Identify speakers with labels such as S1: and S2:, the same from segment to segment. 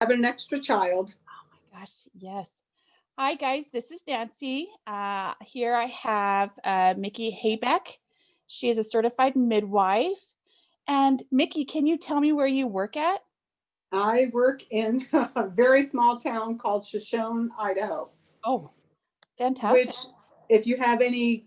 S1: having an extra child.
S2: Oh my gosh, yes. Hi guys, this is Nancy. Here I have Mickey Habeck. She is a certified midwife. And Mickey, can you tell me where you work at?
S1: I work in a very small town called Shoshone, Idaho,
S2: Oh,
S1: which,
S2: fantastic.
S1: if you have any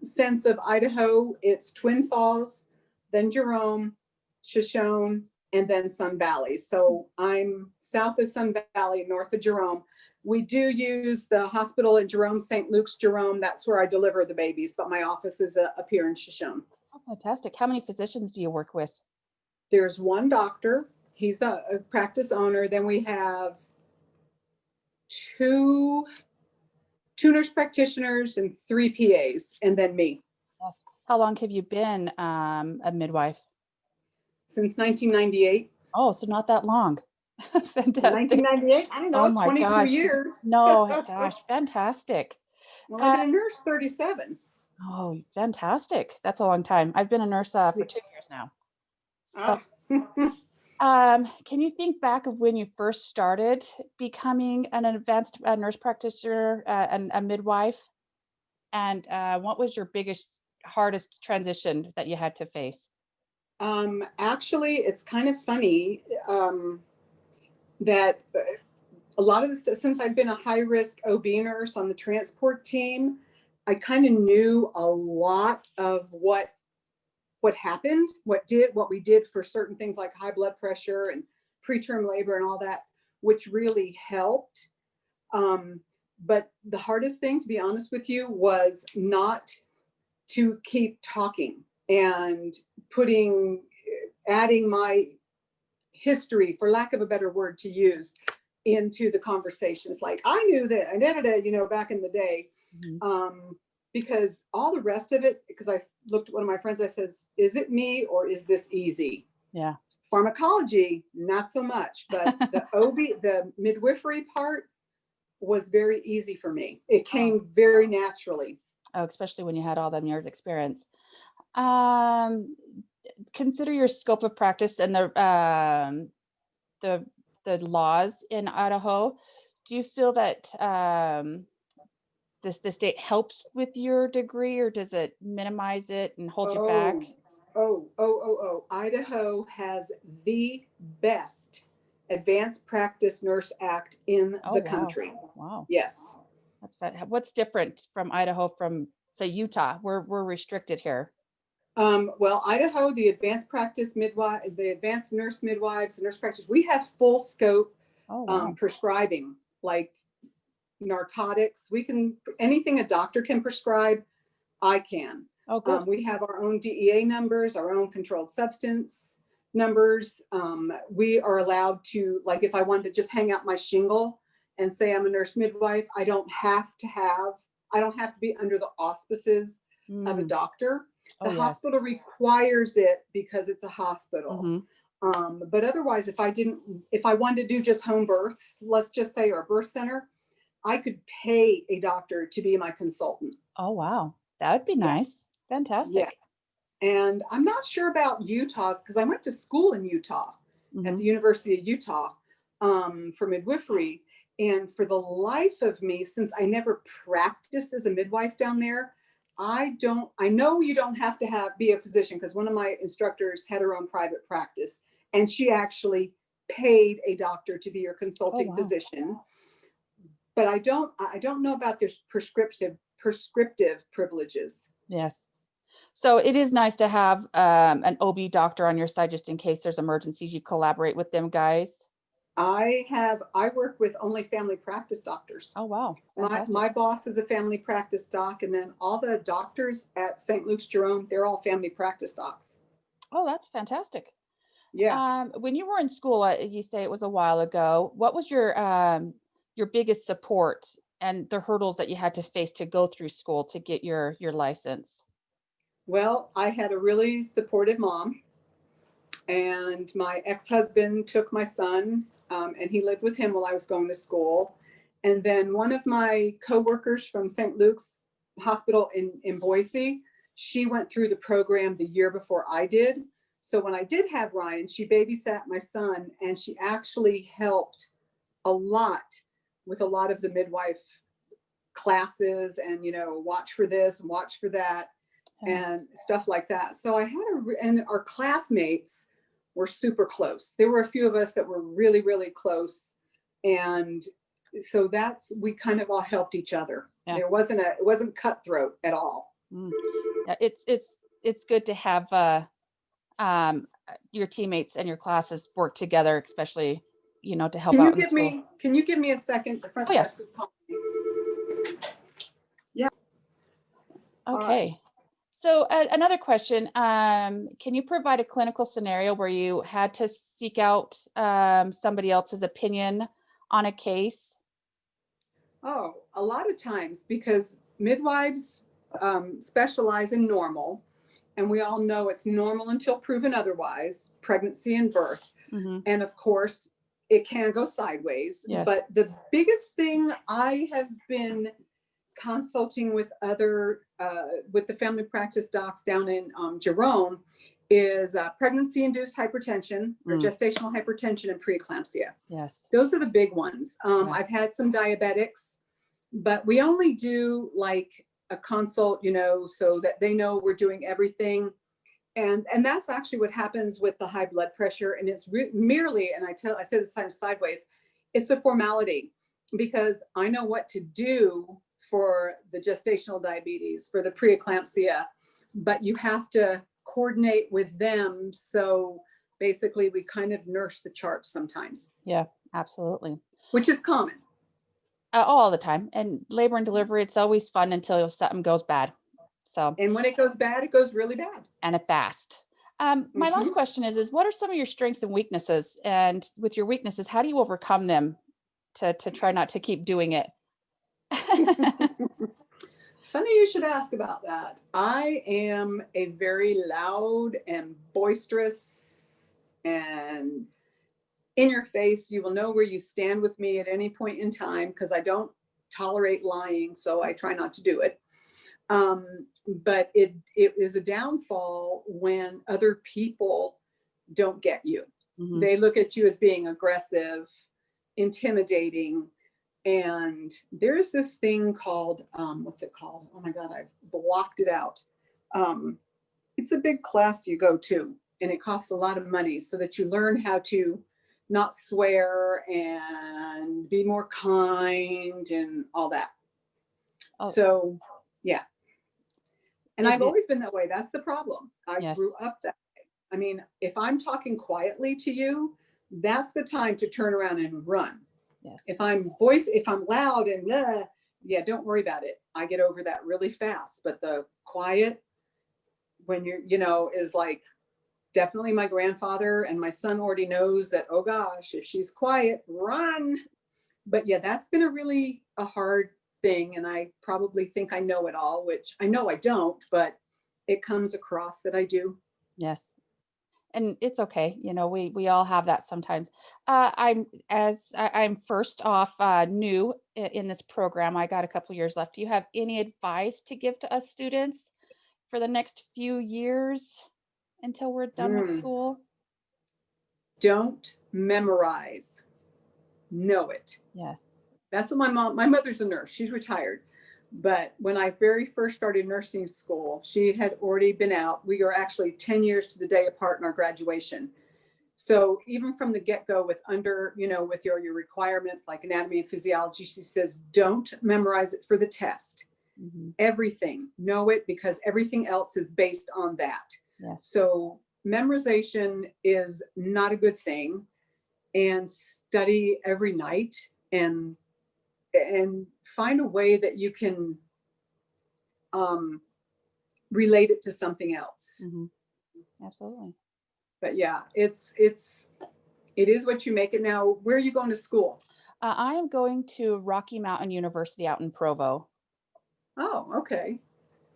S1: sense of Idaho, it's Twin Falls, then Jerome, Shoshone, and then Sun Valley. So I'm south of Sun Valley, north of Jerome. We do use the hospital in Jerome, St. Luke's, Jerome. That's where I deliver the babies, but my office is up here in Shoshone.
S2: Oh, fantastic. How many physicians do you work with?
S1: There's one doctor. He's the practice owner. Then we have two nurse practitioners and three PAs, and then me.
S2: Yes. How long have you been a midwife?
S1: Since 1998.
S2: Oh, so not that long. Fantastic.
S1: 1998? I don't
S2: Oh
S1: know,
S2: my
S1: 22
S2: gosh.
S1: years.
S2: No, gosh, fantastic.
S1: Well, I've
S2: Uh,
S1: been a nurse 37.
S2: oh, fantastic. That's a long time. I've been a nurse for 2 years now. So,
S1: Ah.
S2: can you think back of when you first started becoming an advanced nurse practitioner and a midwife? And what was your biggest, hardest transition that you had to face?
S1: Actually, it's kind of funny that a lot of this, since I've been a high risk OB nurse on the transport team, I kind of knew a lot of what happened, what we did for certain things like high blood pressure and preterm labor and all that, which really helped. But the hardest thing, to be honest with you, was not to keep talking and adding my history, for lack of a better word to use, into the conversations. Like, I knew that, back in the day.
S2: Mhm.
S1: Because all the rest of it, because I looked at one of my friends, I says, is it me or is this easy?
S2: Yeah.
S1: Pharmacology, not so much, but the midwifery part was very easy for me. It
S2: Oh,
S1: came very naturally.
S2: oh, especially when you had all them years experience. Um, Consider your scope of practice and the the laws in Idaho. Do you feel that the state helps with your degree, or does it minimize it and hold you back?
S1: Oh, oh. Idaho has the best advanced practice nurse act in
S2: Oh,
S1: the
S2: wow.
S1: country.
S2: Wow.
S1: Yes.
S2: That's what's different from Idaho from, say, Utah? We're restricted here.
S1: Well, Idaho, the advanced nurse midwives, nurse practitioners, we have full scope
S2: Oh, wow.
S1: prescribing, like narcotics. We can, anything a doctor can prescribe, I can.
S2: Oh, good.
S1: We have our own DEA numbers, our own controlled substance numbers. We are allowed to, like, if I wanted to just hang out my shingle and say I'm a nurse midwife, I don't have to be under the auspices of a
S2: Mm.
S1: doctor. The
S2: Oh, yes.
S1: hospital requires it because it's a hospital.
S2: Mhm.
S1: But otherwise, if I wanted to do just home births, let's just say, or a birth center, I could pay a doctor to be my consultant.
S2: Oh, wow. That would be
S1: Yes,
S2: nice. Fantastic.
S1: yes. And I'm not sure about Utah's, because I went to school in Utah at the
S2: Mhm.
S1: University of Utah for midwifery. And for the life of me, since I never practiced as a midwife down there, I know you don't have to be a physician, because one of my instructors had her own private practice and she actually paid a doctor to be your
S2: Oh,
S1: consulting
S2: wow.
S1: physician. But I don't know about their prescriptive privileges.
S2: Yes. So it is nice to have an OB doctor on your side just in case there's emergencies. You collaborate with them guys.
S1: I work with only family practice doctors.
S2: Oh, wow.
S1: My
S2: Fantastic.
S1: boss is a family practice doc, and then all the doctors at St. Luke's Jerome, they're all family practice docs.
S2: Oh, that's fantastic.
S1: Yeah.
S2: When you were in school, you say it was a while ago. What was your biggest support and the hurdles that you had to face to go through school to get your license?
S1: Well, I had a really supportive mom, and my ex-husband took my son, and he lived with him while I was going to school. And then one of my coworkers from St. Luke's Hospital in Boise, she went through the program the year before I did. So when I did have Ryan, she babysat my son, and she actually helped a lot with a lot of the midwife classes, and, watch for this and watch for that and stuff like that. So I had and our classmates were super close. There were a few of us that were really, really close. And so we kind of all helped each other.
S2: Yeah.
S1: It wasn't cutthroat at all.
S2: Yeah, it's good to have your teammates and your classes work together, especially, to help out in school.
S1: Can you give me a second? The front desk is calling me. Yeah.
S2: Okay. So another question, can you provide a clinical scenario where you had to seek out somebody else's opinion on a case?
S1: Oh, a lot of times, because midwives specialize in normal, and we all know it's normal until proven otherwise, pregnancy and birth.
S2: Mm-hmm.
S1: And of course, it can go sideways.
S2: Yes.
S1: But the biggest thing I have been consulting with with the family practice docs down in Jerome is pregnancy-induced hypertension or gestational hypertension and preeclampsia.
S2: Yes.
S1: Those are the big ones. I've had some diabetics, but we only do like a consult, so that they know we're doing everything. And that's actually what happens with the high blood pressure. And it's merely, and I say this kind of sideways, it's a formality, because I know what to do for the gestational diabetes, for the preeclampsia, but you have to coordinate with them. So basically we kind of nurse the charts sometimes.
S2: Yeah, absolutely.
S1: Which is common.
S2: All the time. And labor and delivery, it's always fun until something goes bad. So,
S1: and when it goes bad, it goes really bad.
S2: And it fast. My last question is what are some of your strengths and weaknesses? And with your weaknesses, how do you overcome them to try not to keep doing it?
S1: Funny you should ask about that. I am a very loud and boisterous and in your face. You will know where you stand with me at any point in time, because I don't tolerate lying, so I try not to do it. But it is a downfall when other people don't get you. Mm-hmm. They look at you as being aggressive, intimidating. And there's this thing called, what's it called? Oh my God, I've blocked it out. It's a big class you go to, and it costs a lot of money, so that you learn how to not swear and be more kind and all that. Oh. So, yeah. And I've always been that way. That's the problem. I grew up that way. I mean, if I'm talking quietly to you, that's the time to turn around and run. Yes. If I'm loud and don't worry about it. I get over that really fast. But the quiet, when is like, definitely my grandfather, and my son already knows that, oh gosh, if she's quiet, run. But yeah, that's been a hard thing. And I probably think I know it all, which I know I don't, but it comes across that I do.
S2: Yes. And it's okay. We all have that sometimes. I'm first off new in this program. I got a couple years left. Do you have any advice to give to us students for the next few years until we're done with school?
S1: Don't memorize. Know it.
S2: Yes.
S1: That's what my mother's a nurse. She's retired. But when I very first started nursing school, she had already been out. We were actually 10 years to the day apart in our graduation. So even from the get-go with with your requirements like anatomy and physiology, she says, don't memorize it for the test. Mm-hmm. Everything, know it, because everything else is based on that. Yes. So memorization is not a good thing, and study every night and find a way that you can relate it to something else.
S2: Mm-hmm. Absolutely.
S1: But yeah, it is what you make it. Now, where are you going to school?
S2: I am going to Rocky Mountain University out in Provo.
S1: Oh, okay.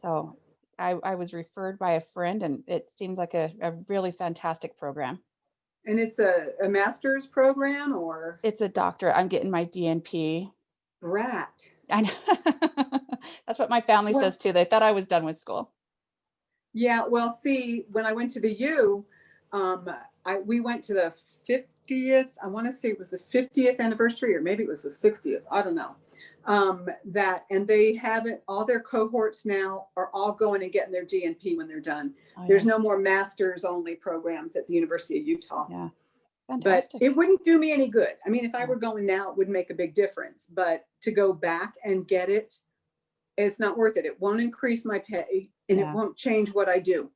S2: So I was referred by a friend, and it seems like a really fantastic program.
S1: And it's a master's program, or?
S2: It's a doctorate. I'm getting my DNP.
S1: Brat.
S2: I know. That's what my family says too. They thought I was done with school.
S1: Yeah. Well, see, when I went to the U, We went to the 50th, I want to say it was the 50th anniversary, or maybe it was the 60th, I don't know. And they have it, all their cohorts now are all going and getting their GNP when they're done.
S2: Oh,
S1: There's
S2: yeah.
S1: no more masters only programs at the University of Utah.
S2: Yeah.
S1: But
S2: Fantastic.
S1: it wouldn't do me any good. I mean, if I
S2: Yeah.
S1: were going now, it would make a big difference. But to go back and get it, it's not worth it. It won't increase my pay, and it
S2: Yeah.
S1: won't change what I do,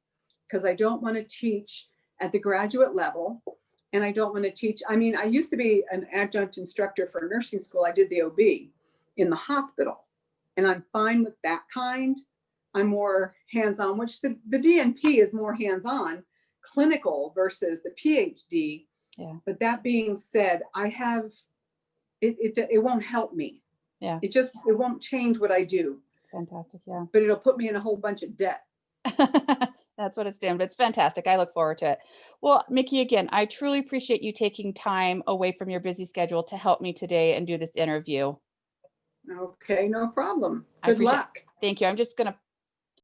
S1: because I don't want to teach at the graduate level. And I don't want to teach. I mean, I used to be an adjunct instructor for nursing school. I did the OB in the hospital, and I'm fine with that kind. I'm more hands-on, which the DNP is more hands-on, clinical versus the PhD.
S2: Yeah.
S1: But that being said, I have, it won't help me.
S2: Yeah.
S1: It won't change what I do,
S2: Fantastic. Yeah.
S1: but it'll put me in a whole bunch of debt.
S2: That's what it's doing, but it's fantastic. I look forward to it. Well, Mickey, again, I truly appreciate you taking time away from your busy schedule to help me today and do this interview.
S1: Okay, no problem.
S2: I
S1: Good
S2: appreciate-
S1: luck.
S2: Thank you. I'm just going to